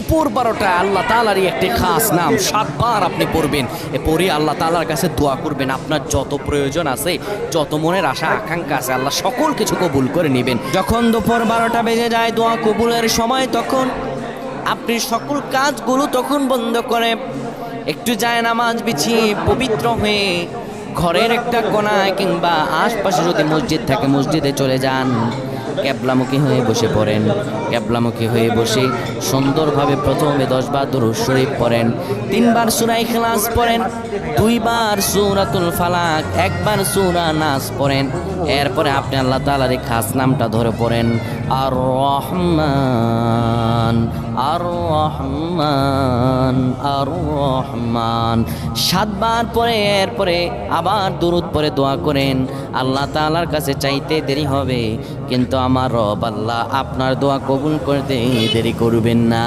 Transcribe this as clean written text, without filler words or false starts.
দুপুর 12টায় আল্লাহ তাআলারই একটি খাস নাম 7 বার আপনি পড়বেন। পড়ে আল্লাহ তাআলার কাছে দোয়া করবেন। আপনার যত প্রয়োজন আছে, যত মনের আশা আকাঙ্ক্ষা আছে, আল্লাহ সকল কিছু কবুল করে নেবেন। যখন দুপুর 12টা বেজে যায় দোয়া কবুলের সময়, তখন আপনি সকল কাজগুলো তখন বন্ধ করে একটু যায় নামাজ বিছিয়ে পবিত্র হয়ে ঘরের একটা কোণায় কিংবা আশপাশে যদি মসজিদ থাকে মসজিদে চলে যান। ক্যাবলামুখী হয়ে বসে পড়েন। ক্যাবলামুখী হয়ে বসে সুন্দরভাবে প্রথমে 10 বার দুরূদ শরীফ পড়েন, 3 বার সূরা ইখলাস পড়েন, 2 বার সূরাতুল ফালাক, 1 বার সূরা নাস পড়েন। এরপরে আপনি আল্লাহ তাআলার এই খাস নামটা ধরে পড়েন, আর রহমান আর রহমান আর রহমান 7 বার পরে এরপরে আবার দুরূদ পড়ে দোয়া করেন। আল্লাহ তাআলার কাছে চাইতে দেরি হবে, কিন্তু আমার রব আল্লাহ আপনার দোয়া কবুল করতে দেরি করবেন না।